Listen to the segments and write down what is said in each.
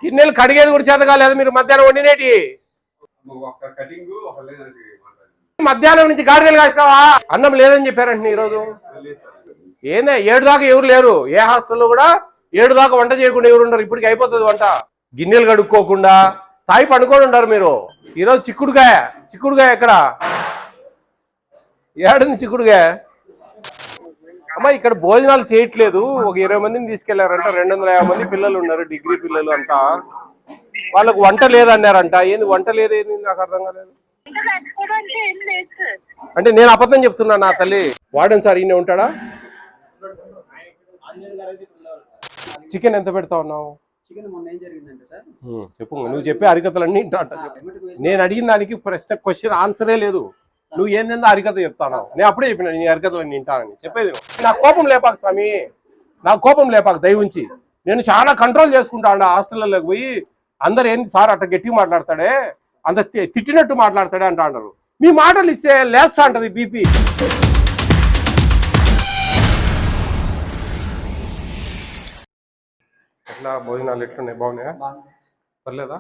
గిన్నెలు కడిగేది కూడా చేత కాలేదు మీరు మధ్యాహ్నం వండినేటి. మధ్యాహ్నం నుంచి గాడిదలు కాసినావా? అన్నం లేదని చెప్పారంటే ఈరోజు ఏందే 7 దాకా ఎవరు లేరు. ఏ హాస్టల్లో కూడా 7 దాకా వంట చేయకుండా ఎవరు ఉండరు. ఇప్పటికి అయిపోతుంది వంట. గిన్నెలు కడుక్కోకుండా తాయి పండుకొని ఉండరు మీరు. ఈరోజు చిక్కుడుగాయ ఎక్కడ ఏడుంది చిక్కుడుగాయ? అమ్మా ఇక్కడ భోజనాలు చేయట్లేదు. ఒక 20 మందిని తీసుకెళ్లారంట. 250 మంది పిల్లలు ఉన్నారు, డిగ్రీ పిల్లలు అంతా. వాళ్ళకు వంట లేదన్నారంట. ఏంది వంట లేదేంది నాకు అర్థం కాలేదు. అంటే నేను అబద్ధం చెప్తున్నా నా తల్లి. వాడని సార్ ఈయన ఉంటాడా? చికెన్ ఎంత పెడతా ఉన్నావు? చెప్పు, నువ్వు చెప్పే హరికథలన్నీ నేను అడిగిన దానికి క్వశ్చన్ ఆన్సరే లేదు. నువ్వు ఏందో హరికథ చెప్తాను. నేను అప్పుడే చెప్పినా నీ హరికథలన్నీ వింటానని. చెప్పేది నా కోపం లేపాక స్వామి, నా కోపం లేపాక దయవుంచి. నేను చాలా కంట్రోల్ చేసుకుంటా అండి. హాస్టల్లోకి పోయి అందరు ఏంది సార్ అట్లా గట్టిగా మాట్లాడతాడే, అంత తిట్టినట్టు మాట్లాడతాడే అంటా అంటారు. మీ మాటలు ఇచ్చే లేస్తా అంటది బీపీ. ఎట్లా భోజనాలు ఎట్లున్నాయి? బాగున్నాయా? పర్లేదా?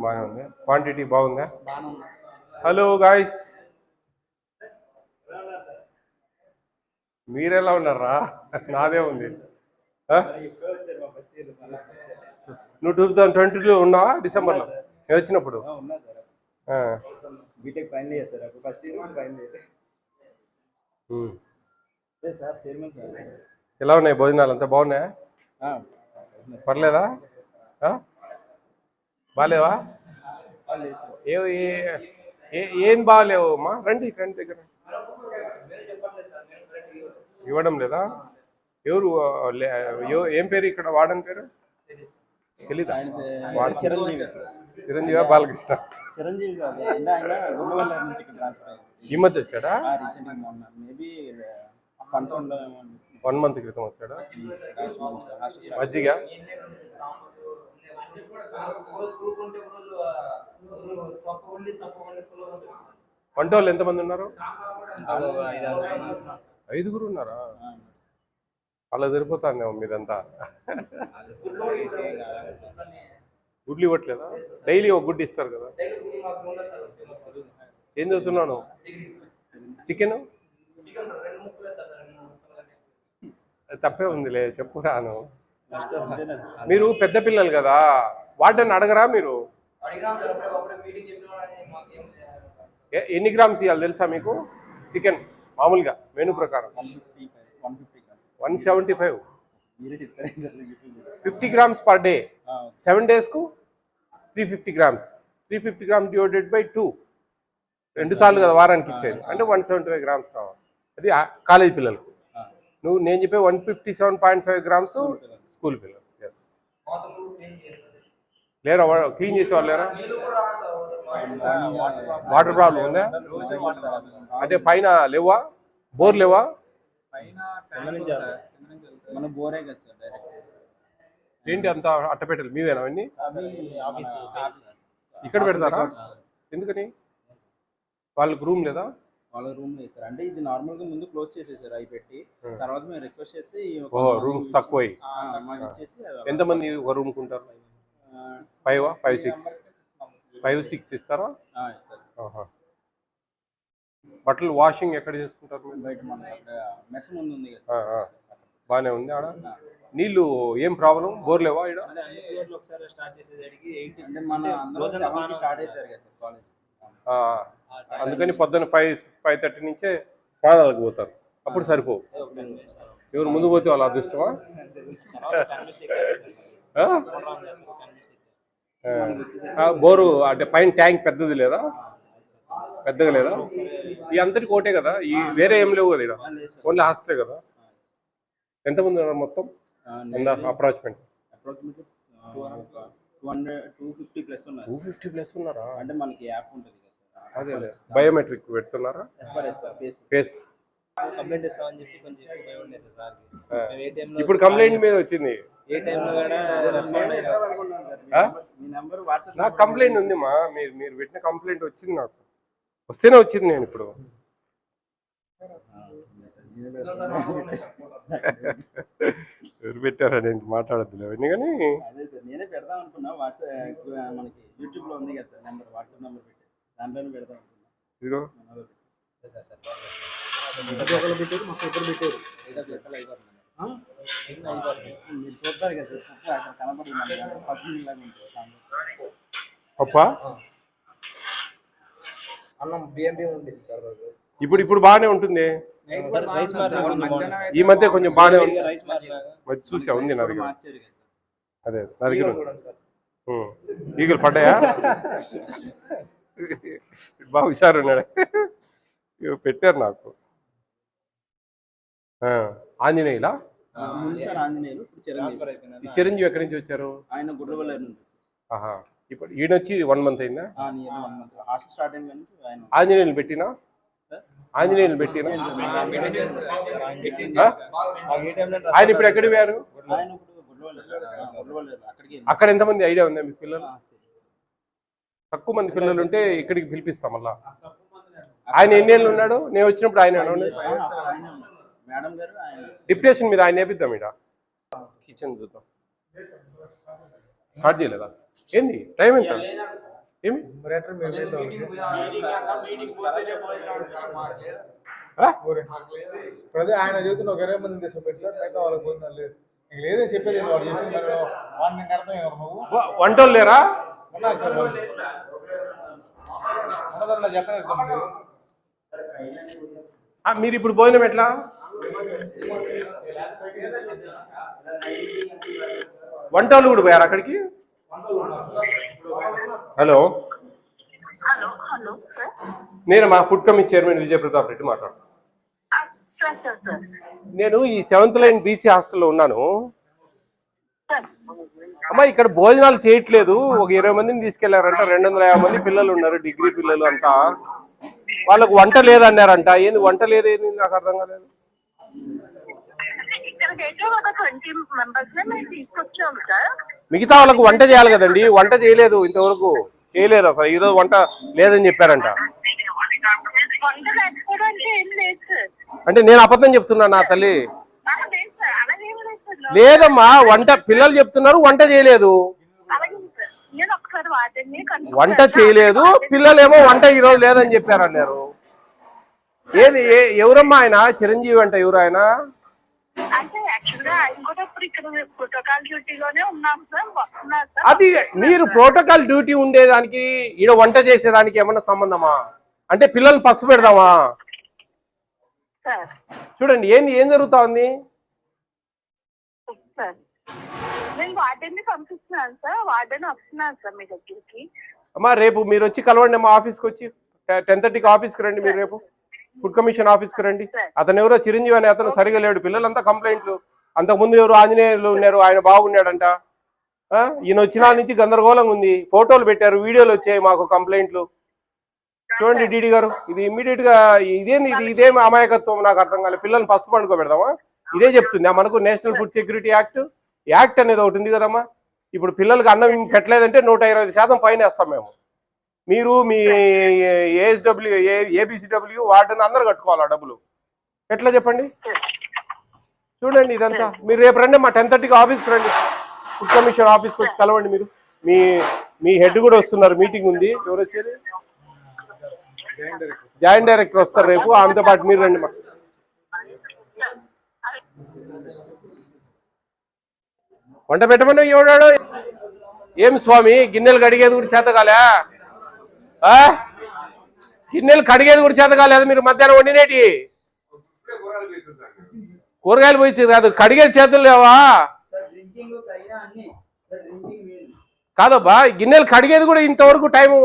బాగానే ఉంది. క్వాంటిటీ బాగుందా? హలో గాయస్, మీరెలా ఉన్నారా? నాదే ఉంది. నువ్వు 2022 ఉన్నావా? డిసెంబర్లో నేను వచ్చినప్పుడు. ఎలా ఉన్నాయి భోజనాలు? అంతా బాగున్నాయా? పర్లేదా? బాగాలేవా? ఏం బాగాలేవు అమ్మా? రండి దగ్గర. ఇవ్వడం లేదా? ఎవరు ఏం పేరు ఇక్కడ వాడని పేరు తెలీదా? చిరంజీవి బాలకృష్ణ ఈ మధ్య వచ్చాడా? 1 మంత్ క్రితం వచ్చాడా? మజ్జిగ వంటోళ్ళు ఎంతమంది ఉన్నారు? 5 ఉన్నారా? అలా సరిపోతాందేమో మీదంతా. గుడ్లు ఇవ్వట్లేదా? డైలీ ఒక గుడ్డు ఇస్తారు కదా. ఏం చదువుతున్నాను? చికెన్ తప్పే ఉందిలే, చెప్పు రాను. మీరు పెద్ద పిల్లలు కదా, వాటిని అడగరా మీరు? ఎన్ని గ్రామ్స్ ఇవ్వాలి తెలుసా మీకు చికెన్? మామూలుగా మెనూ ప్రకారం 175. 50 grams per day. 7 days కు 350 grams. 350 grams divided by 2. 2 సార్లు కదా వారానికి ఇచ్చేది. అంటే 175 grams రావాలి. అది కాలేజ్ పిల్లలకు. నేను చెప్పే 157.5 grams స్కూల్ పిల్లలు. ఎస్. లేరా క్లీన్ చేసేవాళ్ళు లేరా? వాటర్ ప్రాబ్లం ఉందా? అంటే పైన లేవా? బోర్ లేవా? ఏంటి అంత అట్టపెట్టలు మీవేనా అవన్నీ? ఇక్కడ పెడతారా? ఎందుకని? వాళ్ళకి రూమ్ లేదా? వాళ్ళ రూమ్ లేదు సార్. అంటే ఇది నార్మల్ గా ముందు క్లోజ్ చేసేసారు అవి పెట్టి, తర్వాత మేము రిక్వెస్ట్ చేస్తే రూమ్స్ తక్కువ. ఎంతమంది ఒక రూమ్ కుంటారు? 5 6 ఇస్తారా? బట్టలు వాషింగ్ ఎక్కడ చేసుకుంటారు? మెస్ ముందు ఉంది. బాగానే ఉంది ఆడ. నీళ్ళు ఏం ప్రాబ్లం? బోర్ లేవా? ఒకసారి స్టార్ట్ చేసేసరికి 8 అంటే మన స్టార్ట్ అవుతారు కదా సార్ కాలేజ్. అందుకని పొద్దున్న 5:30 నుంచే స్నానాలకు పోతారు. అప్పుడు సరిపోవు. ఎవరు ముందు పోతే వాళ్ళ అదృష్టమా? బోరు అంటే పైన ట్యాంక్ పెద్దది లేదా? పెద్దగా లేదా? ఈ అందరికి ఒకటే కదా? ఈ వేరే ఏం లేవు కదా? ఓన్లీ హాస్టలే కదా? ఎంతమంది ఉన్నారు మొత్తం? అప్రాక్సిమేట్ 250 ప్లస్ ఉన్నారా? అంటే మనకి యాప్ ఉంటుంది కదా, అదే బయోమెట్రిక్ పెడుతున్నారా? ఫేస్ కంప్లైంట్ ఇస్తామని చెప్పి కొంచెం భయం ఉండేది సార్. ఇప్పుడు కంప్లైంట్ మీద వచ్చింది. ఏ టైంలో కూడా రెస్పాండ్ అయ్యారు. నాకు కంప్లైంట్ ఉంది మా, మీరు పెట్టిన కంప్లైంట్ వచ్చింది. నాకు వస్తేనే వచ్చింది. నేను ఇప్పుడు ఎవరు పెట్టారా నేను మాట్లాడద్దులే అవన్నీ కానీ అదే సార్ నేనే పెడదాం అనుకున్నా వాట్సాప్ మనకి యూట్యూబ్ లో ఉంది కదా సార్ నెంబర్ వాట్సాప్ నెంబర్ పెట్టి దాంట్లోనే పెడదాం అనుకున్నా. ఇదిగో మీరు చూస్తారు కదా సార్ అక్కడ కనపడుతుంది పసుపు లాగా పప్ప అన్నం బిఎంబి ఉంది సార్. ఇప్పుడు బాగానే ఉంటుంది. ఈ మధ్య కొంచెం బాగానే ఉంది. మధ్య చూసా ఉంది నా దగ్గర. అదే నా దగ్గర ఈగలు పడ్డాయా? బాగా హుషారు ఉన్నాడు. పెట్టారు నాకు. ఆంజనేయులా? ఆంజనేయులు చిరంజీవి ఎక్కడి నుంచి వచ్చారు? ఆయన గుడ్రవల్లి నుంచి. ఆహా, ఇప్పుడు ఈయన వచ్చి 1 month అయిందా? హాస్టల్ స్టార్ట్ అయిన ఆయన ఆంజనేయులు పెట్టినా ఆయన ఇప్పుడు ఎక్కడికి పోయారు? అక్కడ ఎంతమంది ఐడియా ఉందా మీ పిల్లలు? తక్కువ మంది పిల్లలు ఉంటే ఇక్కడికి పిలిపిస్తాం మళ్ళా. ఆయన ఎన్నేళ్ళు ఉన్నాడు? నేను వచ్చినప్పుడు ఆయన డిప్రెషన్ మీద ఆయన నేపిద్దాం. ఇక్కడ కిచెన్ చూద్దాం. స్టార్ట్ చేయలేదా? ఏంది టైం ఎంత? ఏమి అదే ఆయన చేతున్న ఒక 20 మంది చెప్పారు సార్. అయితే వాళ్ళకి పోయిందా లేదు లేదని చెప్పేది. వాడు చెప్పింది అర్థం నువ్వు వంటోళ్ళు లేరా? ఉన్నారు సార్. ఉన్నదన్నా చెప్పలేదు. మీరు ఇప్పుడు భోజనం ఎట్లా? వంటోళ్ళు కూడా పోయారు అక్కడికి? హలో, నేను మా ఫుడ్ కమిటీ చైర్మన్ విజయ ప్రతాప్ రెడ్డి మాట్లాడుతున్నాను. నేను ఈ 7th లైన్ బీసీ హాస్టల్లో ఉన్నాను. అమ్మా, ఇక్కడ భోజనాలు చేయట్లేదు. ఒక 20 మందిని తీసుకెళ్లారంట. 250 మంది పిల్లలు ఉన్నారు, డిగ్రీ పిల్లలు అంతా. వాళ్ళకు వంట లేదన్నారంట. ఏంది వంట లేదేంది నాకు అర్థం కాలేదు. మిగతా వాళ్ళకు వంట చేయాలి కదండి. వంట చేయలేదు, ఇంతవరకు చేయలేదు అసలు. ఈరోజు వంట లేదని చెప్పారంట. అంటే నేను అబద్ధం చెప్తున్నా నా తల్లి? లేదమ్మా, వంట పిల్లలు చెప్తున్నారు వంట చేయలేదు. వంట చేయలేదు పిల్లలేమో వంట ఈరోజు లేదని చెప్పారన్నారు. ఏది ఎవరమ్మా ఆయన? చిరంజీవి అంట. ఎవరు ఆయన? అది మీరు ప్రోటోకాల్ డ్యూటీ ఉండేదానికి ఈడ వంట చేసేదానికి ఏమన్నా సంబంధమా? అంటే పిల్లలు పసు పెడదామా? చూడండి ఏం జరుగుతా ఉంది. అమ్మా, రేపు మీరు వచ్చి కలవండి అమ్మా. ఆఫీస్కి వచ్చి 10:30కి ఆఫీస్కి రండి. మీరు రేపు ఫుడ్ కమిషన్ ఆఫీస్కి రండి. అతను ఎవరో చిరంజీవి అనే అతను సరిగా లేడు. పిల్లలంతా కంప్లైంట్లు. అంతకుముందు ఎవరు ఆంజనేయులు ఉన్నారు, ఆయన బాగున్నాడంట. ఈయన వచ్చిన నుంచి గందరగోళంగా ఉంది. ఫోటోలు పెట్టారు, వీడియోలు వచ్చాయి మాకు కంప్లైంట్లు. చూడండి డీడీ గారు, ఇది ఇమ్మీడియట్ గా ఇదేం అమాయకత్వం నాకు అర్థం కాలేదు. పిల్లల్ని పసుపు పండుకోబెడదామా? ఇదే చెప్తుంది మనకు నేషనల్ ఫుడ్ సెక్యూరిటీ యాక్ట్ అనేది ఒకటి ఉంది కదమ్మా. ఇప్పుడు పిల్లలకి అన్నం పెట్టలేదంటే 120% ఫైన్ వేస్తాం మేము. మీరు మీ ఏఎస్డబ్ల్యూ ఏబిసిడబ్ల్యూ వార్డెన్ అందరు కట్టుకోవాలా డబ్బులు. ఎట్లా చెప్పండి? చూడండి ఇదంతా. మీరు రేపు రండి మా 10:30కి ఆఫీస్కి రండి. ఫుడ్ కమిషన్ ఆఫీస్కి వచ్చి కలవండి. మీరు మీ హెడ్ కూడా వస్తున్నారు, మీటింగ్ ఉంది. ఎవరు వచ్చేది? జాయింట్ డైరెక్టర్ వస్తారు రేపు. ఆమెతో పాటు మీరు రండి. మా వంట పెట్టమని ఎవడాడు? ఏం స్వామి, గిన్నెలు కడిగేది కూడా చేత కాలే? గిన్నెలు కడిగేది కూడా చేత కాలేదు. మీరు మధ్యాహ్నం వండినేటి కూరగాయలు పోయి కాదు, కడిగేది చేతులు లేవా? కాదబ్బా, గిన్నెలు కడిగేది కూడా ఇంతవరకు టైము.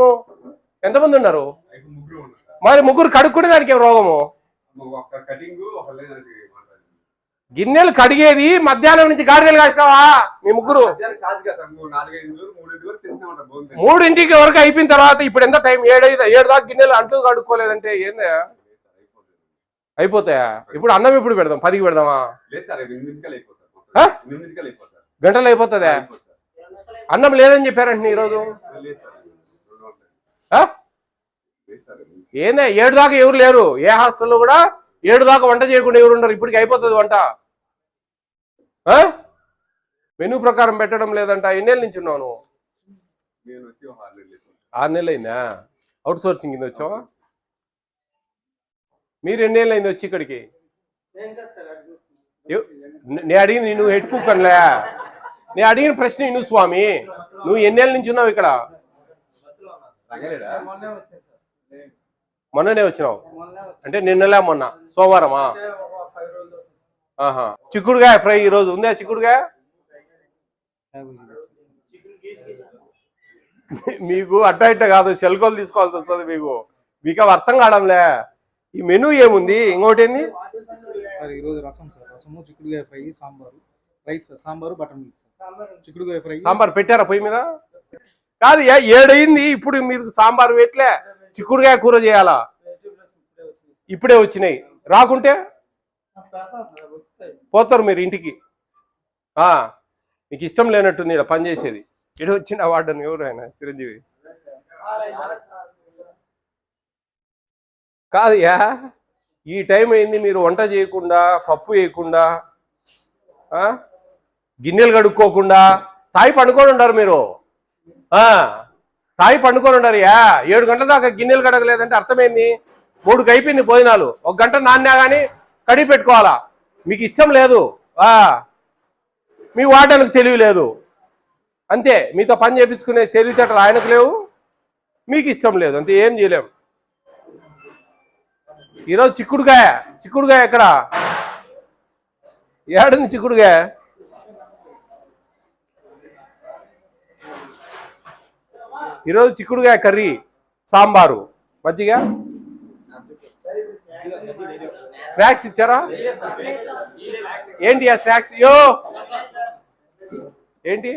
ఎంతమంది ఉన్నారు? మరి ముగ్గురు కడుక్కునే దానికి ఏం రోగము? గిన్నెలు కడిగేది మధ్యాహ్నం నుంచి గాడిదలు కాసినావా మీ ముగ్గురు? 3ంటికి వరకు అయిపోయిన తర్వాత ఇప్పుడు ఎంత టైం? 7 దాకా గిన్నెలు అంట్లు కడుక్కోలేదంటే ఏందా? అయిపోతాయా? ఇప్పుడు అన్నం ఎప్పుడు పెడదాం? 10కి పెడదామా? గంటలు అయిపోతుందా? అన్నం లేదని చెప్పారంటే ఈరోజు ఏందా? 7 దాకా ఎవరు లేరు. ఏ హాస్టల్లో కూడా 7 దాకా వంట చేయకుండా ఎవరు ఉండరు, ఇప్పటికి అయిపోతుంది వంట. మెనూ ప్రకారం పెట్టడం లేదంట. ఎన్నేళ్ళ నుంచి ఉన్నావు నువ్వు? 6 నెలలు అయిందా? అవుట్ సోర్సింగ్ కింద వచ్చావా? మీరు ఎన్నేళ్ళు అయింది వచ్చి ఇక్కడికి? నేను అడిగింది నువ్వు హెడ్ కుక్ అనలే, నేను అడిగిన ప్రశ్న నువ్వు స్వామి, నువ్వు ఎన్నేళ్ళ నుంచి ఉన్నావు ఇక్కడ? మొన్ననే వచ్చినావు అంటే నిన్నలే మొన్న సోమవారమా? చిక్కుడుగాయ ఫ్రై ఈరోజు ఉందా? చిక్కుడుగాయ మీకు అట్ట ఇట్ట కాదు, సెల్కోలు తీసుకోవాల్సి వస్తుంది మీకు అవి అర్థం కావడంలే. ఈ మెనూ ఏముంది? ఇంకోటి ఏంది? ఈరోజు రసం సార్, రసము, చిక్కుడుగాయ fry, sambar, rice, sambar, butter milk, చిక్కుడుగాయ ఫ్రై. సాంబార్ పెట్టారా పొయ్యి మీద? కాదు 7 అయింది, ఇప్పుడు మీరు సాంబార్ వేట్లే, చిక్కుడుగాయ కూర చేయాలా? ఇప్పుడే వచ్చినాయి. రాకుంటే పోతారు మీరు ఇంటికి. మీకు ఇష్టం లేనట్టుంది ఇక్కడ పని చేసేది. ఇక్కడ వచ్చిన వార్డెన్ ఎవరు ఆయన? చిరంజీవి కాదయ్యా, ఈ టైం అయింది, మీరు వంట చేయకుండా, పప్పు వేయకుండా, గిన్నెలు కడుక్కోకుండా తాయి పండుకొని ఉండారు మీరు. తాయి పండుకొని ఉండారు. 7 గంటల దాకా గిన్నెలు కడగలేదంటే అర్థమైంది. 3కి అయిపోయింది భోజనాలు, 1 గంట నాన్నా కానీ కడిగి పెట్టుకోవాలా. మీకు ఇష్టం లేదు, మీ వార్డెన్కి తెలివి లేదు, అంతే. మీతో పని చేయించుకునే తెలివితేటలు ఆయనకు లేవు, మీకు ఇష్టం లేదు, అంతే. ఏం చేయలేము. ఈరోజు చిక్కుడుగాయ ఎక్కడ? ఏడుంది చిక్కుడుగాయ? ఈరోజు చిక్కుడుగాయ కర్రీ, సాంబారు, మజ్జిగ. స్నాక్స్ ఇచ్చారా? ఏంటి ఆ స్నాక్స్? ఏంటి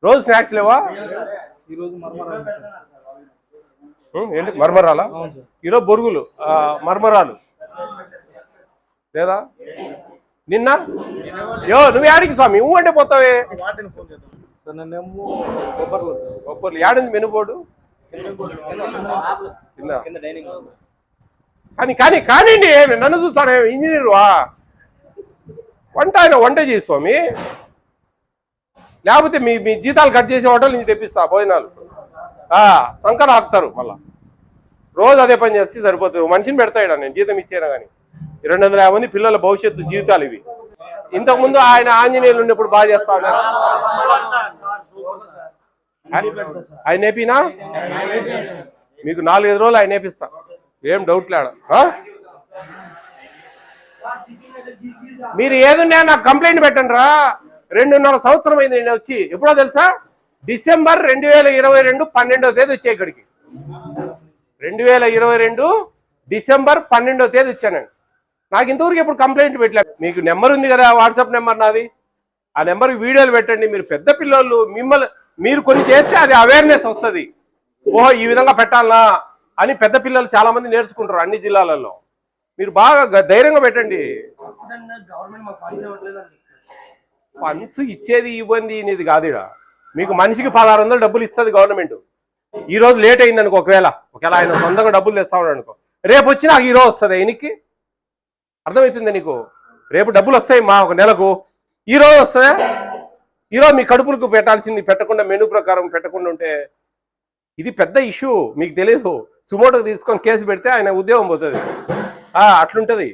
రోజు స్నాక్స్ లేవా? ఏంటి మర్మరాలా? ఈరోజు బొరుగులు, మర్మరాలు లేదా? నిన్న నువ్వు యాడికి స్వామి అంటే పోతావే? బొబ్బర్లు యాడింది మెను బోర్డు? కానీ కానివ్వండి, నన్ను చూస్తాను ఇంజనీర్ వా? వంట చేయి స్వామి, లేకపోతే మీ జీతాలు కట్ చేసే హోటల్ నుంచి తెప్పిస్తా భోజనాలు. సంకర ఆపుతారు మళ్ళా. రోజు అదే పని చేస్తే సరిపోతుంది. మనిషిని పెడతాడు నేను జీతం ఇచ్చాను కానీ. 250 మంది పిల్లల భవిష్యత్తు జీవితాలు ఇవి. ఇంతకుముందు ఆయన ఆంజనేయులు ఉన్నప్పుడు బాగా చేస్తా ఉన్నారు. ఆయన నేపినా మీకు 4-5 రోజులు ఆయన నేపిస్తా, ఏం డౌట్ లేడ. మీరు ఏదున్నా నాకు కంప్లైంట్ పెట్టండి రా. 2.5 సంవత్సరం అయింది నేను వచ్చి. ఎప్పుడో తెలుసా? డిసెంబర్ 2022 12వ తేదీ వచ్చాయి ఇక్కడికి. 2022 డిసెంబర్ 12వ తేదీ వచ్చానండి. నాకు ఇంతవరకు ఎప్పుడు కంప్లైంట్ పెట్టలేదు. మీకు నెంబర్ ఉంది కదా, వాట్సాప్ నెంబర్ నాది. ఆ నెంబర్కి వీడియోలు పెట్టండి. మీరు పెద్ద పిల్లలు, మీరు కొన్ని చేస్తే అది అవేర్నెస్ వస్తుంది. ఓహో ఈ విధంగా పెట్టాలనా అని పెద్ద పిల్లలు చాలా మంది నేర్చుకుంటారు అన్ని జిల్లాలలో. మీరు బాగా ధైర్యంగా పెట్టండి. ఫండ్స్ ఇచ్చేది ఇవ్వండి అనేది కాదు. మీకు మనిషికి 1600 డబ్బులు ఇస్తుంది గవర్నమెంట్. ఈ రోజు లేట్ అయింది అనుకో, ఒకవేళ ఆయన సొంతంగా డబ్బులు తెస్తా ఉన్నాడు అనుకో, రేపు వచ్చి నాకు ఈ రోజు వస్తుంది. ఆయనకి అర్థమవుతుంది నీకు? రేపు డబ్బులు వస్తాయి మా ఒక నెలకు, ఈ రోజు వస్తాయా? ఈరోజు మీ కడుపులకు పెట్టాల్సింది పెట్టకుండా, మెనూ ప్రకారం పెట్టకుండా ఉంటే ఇది పెద్ద ఇష్యూ. మీకు తెలియదు. సుమోటోకి తీసుకొని కేసు పెడితే ఆయన ఉద్యోగం పోతుంది. అట్లుంటుంది.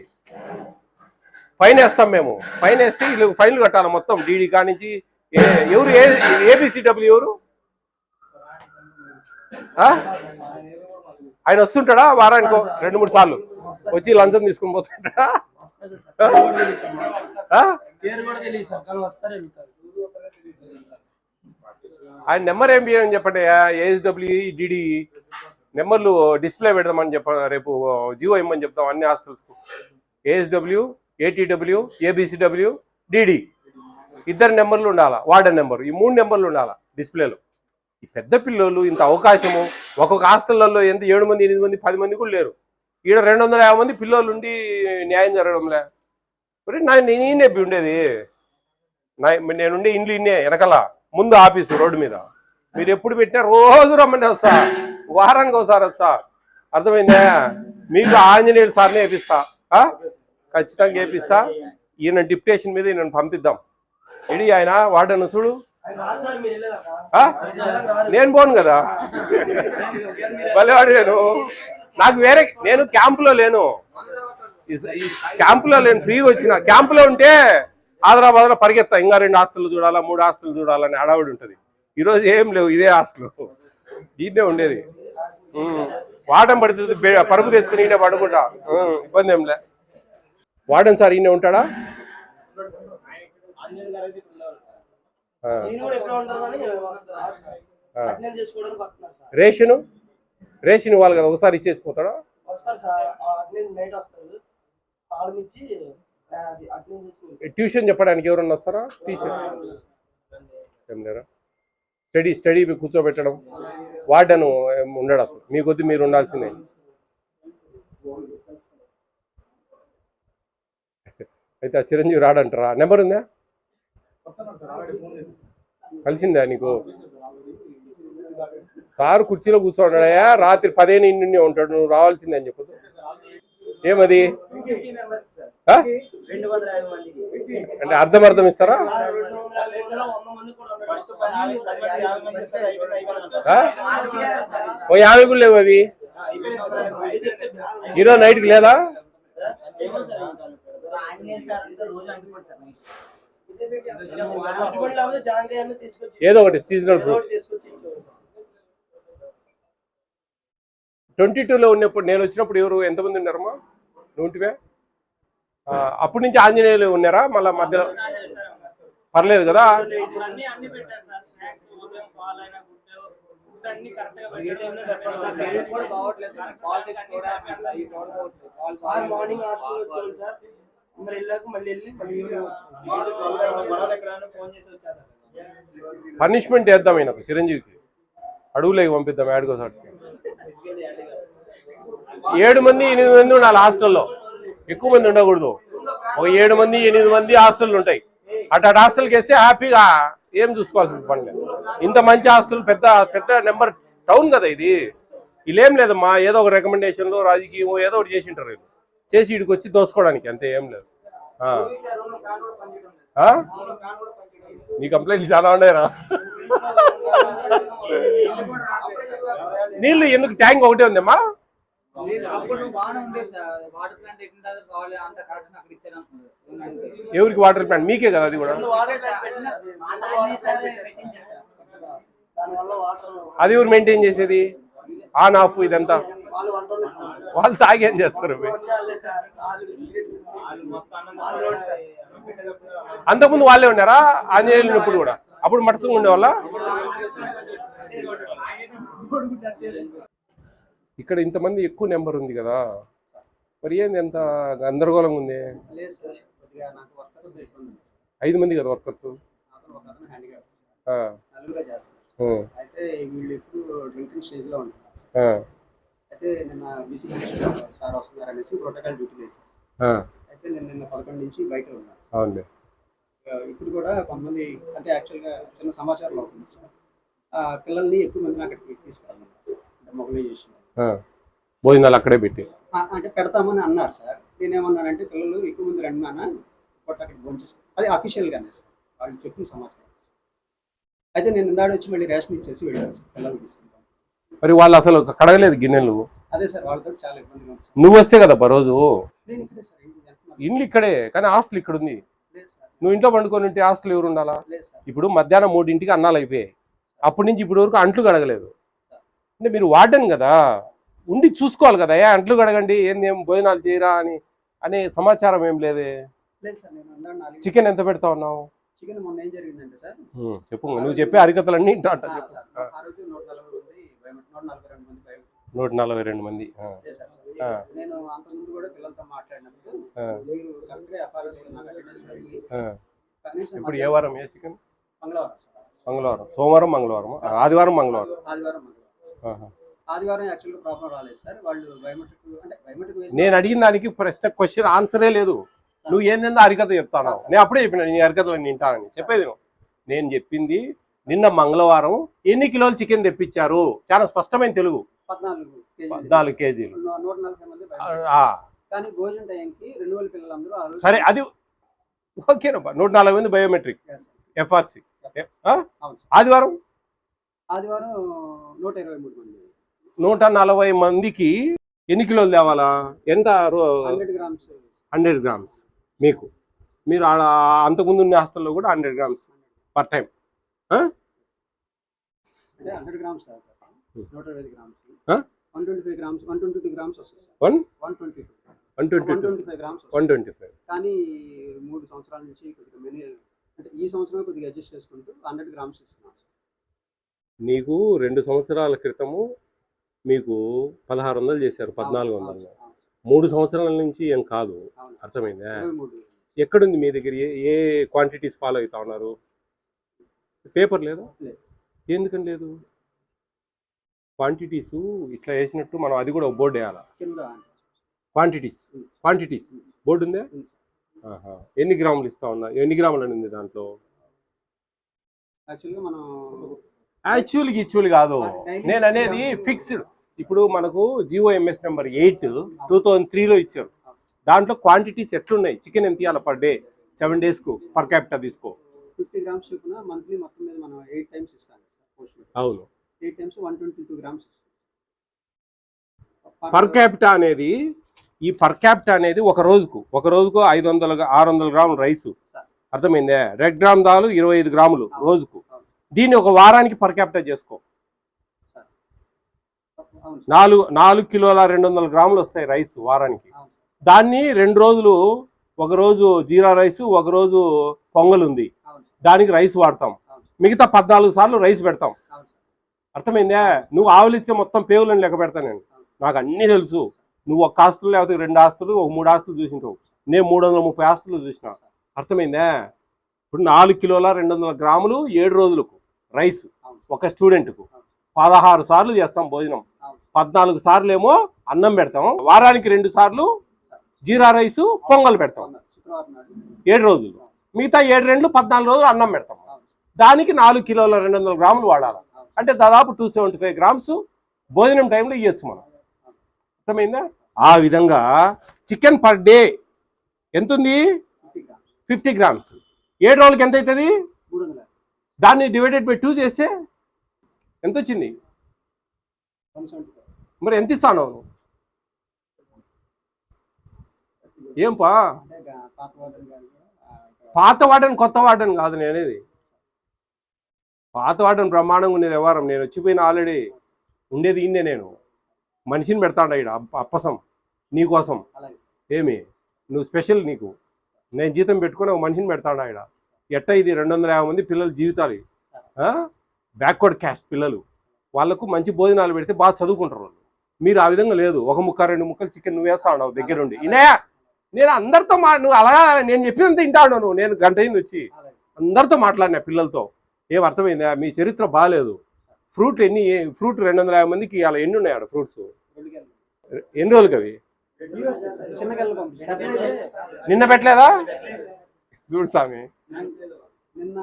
ఫైన్ వేస్తాం మేము. ఫైన్ వేస్తే వీళ్ళు ఫైన్లు కట్టాలి మొత్తం. డీడీ కానించి ఎవరు ఏబిసిడబ్ల్యూ ఎవరు? ఆయన వస్తుంటాడా వారానికి 2-3 సార్లు వచ్చి లంచం తీసుకుని పోతుంటాడా? ఆయన నెంబర్ ఏం అని చెప్పండి. ఏఎస్డబ్ల్యూ డిడి నెంబర్లు డిస్ప్లే పెడదామని రేపు జియో ఇమ్మని చెప్తాం అన్ని హాస్టల్స్కు. ఏఎస్డబ్ల్యూ, ఏటీడబ్ల్యూ, ఏబిసిడబ్ల్యూ, డిడి 2 నెంబర్లు ఉండాలా. వార్డెన్ నెంబర్, ఈ 3 నెంబర్లు ఉండాలా డిస్ప్లేలో. ఈ పెద్ద పిల్లలు ఇంత అవకాశము ఒక్కొక్క హాస్టళ్లలో ఎంత 7 మంది, 8 మంది, 10 మంది కూడా లేరు. ఈడ 250 మంది పిల్లలు ఉండి న్యాయం జరగడంలే. నేనే ఉండేది, నేనుండే ఇండ్లు ఇన్నే వెనకాల ముందు ఆఫీసు రోడ్డు మీద. మీరు ఎప్పుడు పెట్టినా రోజు రమ్మంటే వస్తా, వారానికి ఒకసారి వస్తా. అర్థమైందా? మీకు ఆంజనేయులు సార్ని వేపిస్తా, ఖచ్చితంగా వేపిస్తా. ఈయన డిప్యుటేషన్ మీద ఈయన పంపిద్దాం. ఇడి ఆయన వాడను చూడు, నేను పోను కదా, భలేవాడు. నాకు నేను క్యాంపులో లేను, క్యాంపులో లేను, ఫ్రీగా వచ్చిన. క్యాంపులో ఉంటే ఆదరాబాద్లో పరిగెత్తా, ఇంకా 2 హాస్టల్ చూడాలా, 3 హాస్టల్ చూడాలని హడావుడి ఉంటుంది. ఈరోజు ఏం లేవు, ఇదే హాస్టల్, దీన్నే ఉండేది. వాడడం పడుతుంది, పరుపు తెచ్చుకుని ఈయన పడుకుంటా, ఇబ్బంది ఏం లే. వాడని సార్ ఈయన ఉంటాడా? రేషన్ ఇవ్వాలి కదా, ఒకసారి ఇచ్చేసిపోతాడా? ట్యూషన్ చెప్పడానికి ఎవరన్నా వస్తారా? టీచర్ ఏం లేరా? స్టడీ కూర్చోబెట్టడం, వార్డెన్ ఉండడు అసలు, మీ కొద్ది మీరు ఉండాల్సిందే. అయితే ఆ చిరంజీవి రాడంటారా? నెంబర్ ఉందా? కలిసిందా నీకు? సార్ కుర్చీలో కూర్చోన్నాడయా, రాత్రి 10 ఇంటి ఉంటాడు, నువ్వు రావాల్సిందే అని చెప్పదు. ఏమది అంటే అర్థం ఇస్తారా? ఓ 50 కూడా లేవు అవి. ఈరోజు నైట్కి లేదా? ఏదో ఒకటి సీజనల్ ఫ్రూట్. 22లో ఉన్నప్పుడు, నేను వచ్చినప్పుడు ఎవరు ఎంతమంది ఉన్నారమ్మా? నువ్వుంటివే? అప్పటి నుంచి ఆంజనేయులు ఉన్నారా? మళ్ళా మధ్యలో పర్లేదు కదా? పనిష్మెంట్ వేద్దాం ఈయనకు, చిరంజీవికి అడుగులేకి పంపిద్దాం. యాడ్కోసారి 7 మంది 8 మంది ఉండాలి హాస్టల్లో, ఎక్కువ మంది ఉండకూడదు. ఒక 7 మంది 8 మంది హాస్టల్ ఉంటాయి. అటు హాస్టల్కి వేస్తే హ్యాపీగా ఏం చూసుకోవాల్సిన పని లేదు. ఇంత మంచి హాస్టల్, పెద్ద నెంబర్ టౌన్ కదా ఇది. వీళ్ళేం లేదమ్మా, ఏదో ఒక రికమెండేషన్లో రాజకీయం ఏదో ఒకటి చేసి ఉంటారు వీళ్ళు, చేసి ఇడికి వచ్చి దోసుకోవడానికి, అంతే, ఏం లేదు. నీ కంప్లైంట్లు చాలా ఉన్నాయరా? నీళ్ళు ఎందుకు? ట్యాంక్ ఒకటే ఉందమ్మా. ఎవరికి వాటర్ ప్లాంట్? మీకే కదా అది కూడా. అది ఎవరు మెయింటైన్ చేసేది? ఆన్ ఆఫ్ ఇదంతా వాళ్ళు తాగి ఏం చేస్తారు? అంతకుముందు వాళ్ళే ఉన్నారా ఆంజనేయులు ఇప్పుడు కూడా? అప్పుడు మటసంగా ఉండేవాళ్ళ? ఇక్కడ ఇంతమంది ఎక్కువ నెంబర్ ఉంది కదా, మరి ఏంది ఎంత గందరగోళంగా ఉంది? 5 మంది కదా వర్కర్స్. అయితే నిన్న బీసీ సార్ వస్తున్నారు అనేసి ప్రోటోకాల్ డ్యూటీ వేశారు. అయితే నేను నిన్న 11 నుంచి బయట ఉన్నాను. అవును. ఇప్పుడు కూడా కొంతమంది, అంటే యాక్చువల్గా చిన్న సమాచారం అవుతుంది సార్, పిల్లల్ని ఎక్కువ మందిని అక్కడికి తీసుకెళ్ళాలి, అంటే మొబిలైజేషన్ భోజనాలు అక్కడే పెట్టి అంటే పెడతామని అన్నారు సార్. నేనేమన్నానంటే పిల్లలు ఎక్కువ మంది రండి నాన్న, బట్ అక్కడికి భోంచేస్తాను, అది అఫీషియల్గానే సార్, వాళ్ళు చెప్పిన సమాచారం. అయితే నేను ఇందాడ వచ్చి మళ్ళీ రేషన్ ఇచ్చేసి వెళ్ళాను సార్, పిల్లలు తీసుకుంటాను. మరి వాళ్ళు అసలు కడగలేదు గిన్నెలు? అదే సార్, వాళ్ళతో చాలా ఇబ్బందిగా ఉంది. నువ్వు వస్తే కదా రోజు? నేను ఇక్కడే సార్, ఇండ్లు ఇక్కడే, కానీ హాస్టల్ ఇక్కడ ఉంది. నువ్వు ఇంట్లో పండుకొని ఉంటే హాస్టల్ ఎవరు ఉండాలా? ఇప్పుడు మధ్యాహ్నం 3ంటికి అన్నాలు అయిపోయాయి, అప్పటి నుంచి ఇప్పటి వరకు అంట్లు కడగలేదు. అంటే మీరు వార్డెన్ కదా, ఉండి చూసుకోవాలి కదా, అంట్లు కడగండి, ఏం భోజనాలు చేయరా అనే సమాచారం ఏం లేదే. చికెన్ ఎంత పెడతా ఉన్నావు? చికెన్ మొన్న ఏం జరిగిందంటే సార్, చెప్పు, నువ్వు చెప్పే హరికథలన్నీ వింటా అంట. 142 మంది. నేను అంతకుముందు కూడా పిల్లలతో మాట్లాడినప్పుడు ఇప్పుడు ఏ వారం? ఏ చికెన్? మంగళవారం, సోమవారం, మంగళవారం, ఆదివారం, మంగళవారం. ఆదివారం యాక్చువల్గా ప్రాబ్లం రాలేదు సార్, వాళ్ళు బయోమెట్రిక్, అంటే బయోమెట్రిక్ నేను అడిగిన దానికి క్వశ్చన్ ఆన్సరే లేదు. నువ్వు ఏంటంటే హరికథ చెప్తాను. నేను అప్పుడే చెప్పిన నీ హరికథలు వింటానని. చెప్పేది నేను చెప్పింది, నిన్న మంగళవారం ఎన్ని కిలోలు చికెన్ తెప్పించారు? చాలా స్పష్టమైన తెలుగు. 14. 14 కేజీలు 140 మంది ఆ, కానీ భోజనం టైంకి 2000 పిల్లలందరూ ఆ రోజు సరే అది ఓకేనమ్మా. 140 మంది బయోమెట్రిక్ ఎఫ్ఆర్సి. అవును. ఆదివారం ఆదివారం 123 మంది 140 మందికి ఎన్ని కిలోలు తేవాలా? ఎంత? 100 గ్రామ్స్ 100 గ్రామ్స్. మీరు అంతకుముందు ఉన్న హాస్టల్లో కూడా 100 గ్రామ్స్ పర్ టైం. అంటే 100 గ్రామ్స్ కాదు సార్, 125 గ్రామ్స్, ఆ? 125 గ్రామ్స్, 122 గ్రామ్స్ వస్తుంది సార్. 125 గ్రామ్స్ వస్తుంది. 125. కానీ 3 సంవత్సరాల నుంచి కొద్దిగా మెనీ అంటే ఈ సంవత్సరమే కొద్దిగా అడ్జస్ట్ చేసుకుంటూ 100 గ్రామ్స్ ఇస్తున్నాం సార్. నీకు 2 సంవత్సరాల క్రితము మీకు 1600 చేశారు, 1400. 3 సంవత్సరాల నుంచి ఏం కాదు. అవును. అర్థమైందా? 23 ఎక్కడుంది మీ దగ్గర? ఏ క్వాంటిటీస్ ఫాలో అవుతా ఉన్నారు? పేపర్ లేదా? లేదు. ఎందుకని లేదు? క్వాంటిటీస్ ఇట్లా వేసినట్టు మనం అది కూడా బోర్డు వేయాలా? కింద క్వాంటిటీస్ బోర్డు ఉందే? ఉంది సార్. ఆహా. ఎన్ని గ్రాములు ఇస్తా ఉన్నా? ఎన్ని గ్రాములు అని ఉంది దాంట్లో? యాక్చువల్గా మనం యాక్చువల్ కాదు, నేను అనేది ఫిక్స్డ్. ఇప్పుడు మనకు GOMS నెంబర్ 8 2003లో ఇచ్చారు. దాంట్లో క్వాంటిటీస్ ఎట్లున్నాయి? చికెన్ ఎంత ఇవ్వాలి per day 7 days per capital తీసుకో. 50 గ్రామ్స్ చొప్పున మంత్లీ మొత్తం మీద మనం 8 టైమ్స్ ఇస్తాం సార్ పోస్ట్. అవును. 8 టైమ్స్ 122 గ్రామ్స్ ఇస్తాం పర్ క్యాపిటా అనేది, ఈ పర్ క్యాపిటా అనేది ఒక రోజుకు 500-600 గ్రాములు రైసు. అర్థమైందే? 2 గ్రామ్ దాలు 25 గ్రాములు రోజుకు. దీన్ని ఒక వారానికి పర్ క్యాపిటా చేసుకో. 4 కిలోల 200 గ్రాములు వస్తాయి రైస్ వారానికి. దాన్ని 2 రోజులు, ఒక రోజు జీరా రైస్, ఒక రోజు పొంగల్ ఉంది, దానికి రైస్ వాడతాం. మిగతా 14 సార్లు రైస్ పెడతాం. అర్థమైందా? నువ్వు ఆవులిచ్చే మొత్తం పేవులను లెక్క పెడతాను నేను. నాకు అన్నీ తెలుసు. నువ్వు ఒక ఆస్తులు లేకపోతే 2 ఆస్తులు, ఒక 3 ఆస్తులు చూసింటావు. నేను 330 ఆస్తులు చూసిన. అర్థమైందా? ఇప్పుడు 4 కిలోల 200 గ్రాములు 7 రోజులకు రైస్ ఒక స్టూడెంట్కు 16 సార్లు చేస్తాం భోజనం. 14 సార్లు ఏమో అన్నం పెడతాం. వారానికి 2 సార్లు జీరా రైస్, పొంగల్ పెడతాం 7 రోజులు. మిగతా 7 2 14 రోజులు అన్నం పెడతాం. దానికి 4 కిలోల 200 గ్రాములు వాడాలి. అంటే దాదాపు 275 గ్రామ్స్ భోజనం టైంలో ఇవ్వచ్చు మనం. అర్థమైందా? ఆ విధంగా చికెన్ పర్ డే ఎంత ఉంది? 50 గ్రామ్స్. 7 రోజులకి ఎంత అవుతుంది? 300. దాన్ని డివైడెడ్ బై 2 చేస్తే ఎంత వచ్చింది? 175. మరి ఎంత ఇస్తాను? ఏం పా అంటే పాత వాటర్ గారు పాత వాడని కొత్త వాడని కాదు నేను అనేది. పాత వాడని బ్రహ్మాండంగా ఉండేది వ్యవహారం. నేను వచ్చిపోయిన ఆల్రెడీ ఉండేది ఇన్నే. నేను మనిషిని పెడతాడు ఇక్కడ అప్పసం నీకోసం. అలాగే ఏమి నువ్వు స్పెషల్? నీకు నేను జీతం పెట్టుకుని ఒక మనిషిని పెడతాడు ఆయన. ఎట్ట ఇది 250 మంది పిల్లల జీవితాలు, బ్యాక్వర్డ్ క్యాస్ట్ పిల్లలు, వాళ్ళకు మంచి భోజనాలు పెడితే బాగా చదువుకుంటారు వాళ్ళు. మీరు ఆ విధంగా లేదు. 1 ముక్క 2 ముక్కలు చికెన్ నువ్వు వేస్తా ఉన్నావు దగ్గరుండి. ఇనే నేను అందరితో నువ్వు అలా నేను చెప్పినంత వింటాడు. నువ్వు నేను గంట అయింది వచ్చి అందరితో మాట్లాడినా పిల్లలతో. ఏం అర్థమైందా? మీ చరిత్ర బాగాలేదు. ఫ్రూట్ 250 మందికి అలా ఎన్ని ఉన్నాయి ఆడ ఫ్రూట్స్? ఎన్ని రోజులకి అవి? నిన్న పెట్టలేదా? చూడు స్వామి, నిన్న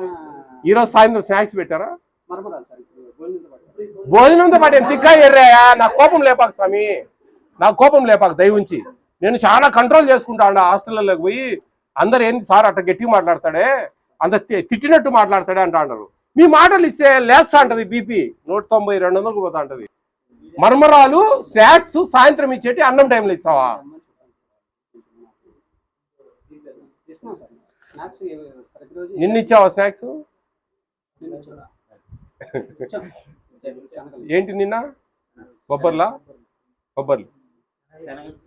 ఈరోజు సాయంత్రం స్నాక్స్ పెట్టారా? మరమరాలు సార్. భోజనంతో పాటు తిక్కా ఎర్రాయా? నా కోపం లేపాక స్వామి, నా కోపం లేపాక దయవుంచి. నేను చాలా కంట్రోల్ చేసుకుంటా ఉండ. హాస్టల్లోకి పోయి అందరు ఏంటి సార్ అట్ట గట్టిగా మాట్లాడతాడే, అంత తిట్టినట్టు మాట్లాడతాడే అంటా అన్నారు. మీ మాటలు ఇచ్చే లేస్తా అంటది బీపీ 190-200 పోతా ఉంటది. మర్మరాలు స్నాక్స్ సాయంత్రం ఇచ్చేటి, అన్నం టైంలో ఇచ్చావా? నిన్న ఇచ్చావా స్నాక్స్? ఏంటి నిన్న? కొబ్బర్లు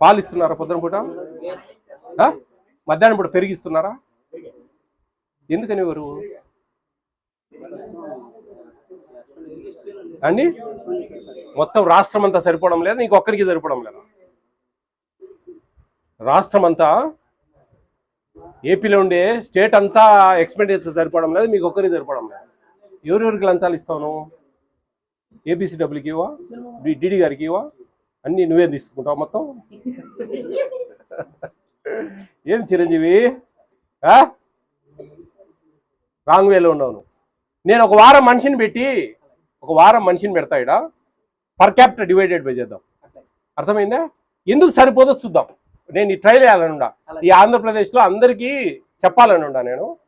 పాలు ఇస్తున్నారా పొద్దున పూట? మధ్యాహ్నం పూట పెరిగిస్తున్నారా? ఎందుకని ఎవరు అండి? మొత్తం రాష్ట్రం అంతా సరిపోవడం లేదా? నీకు ఒక్కరికి సరిపోవడం లేదా? రాష్ట్రం అంతా ఏపీలో ఉండే స్టేట్ అంతా ఎక్స్పెండిచర్ సరిపోవడం లేదు, మీకు ఒక్కరికి సరిపోవడం లేదు. ఎవరెవరికి లంచాలు ఇస్తాను? ఏబీసీ డబ్ల్యూకి ఇవ్వా? డిడి గారికి ఇవ్వా? అన్నీ నువ్వే తీసుకుంటావు మొత్తం. ఏం చిరంజీవి రాంగ్ వేలో ఉన్నావు. నేను ఒక వారం మనిషిని పెడతా ఇక్కడ పర్ క్యాపిటల్ డివైడెడ్ బై చేద్దాం. అర్థమైందా? ఎందుకు సరిపోదో చూద్దాం. నేను ఈ ట్రైల్ వేయాలనుండా, ఈ ఆంధ్రప్రదేశ్లో అందరికీ చెప్పాలనుండా నేను.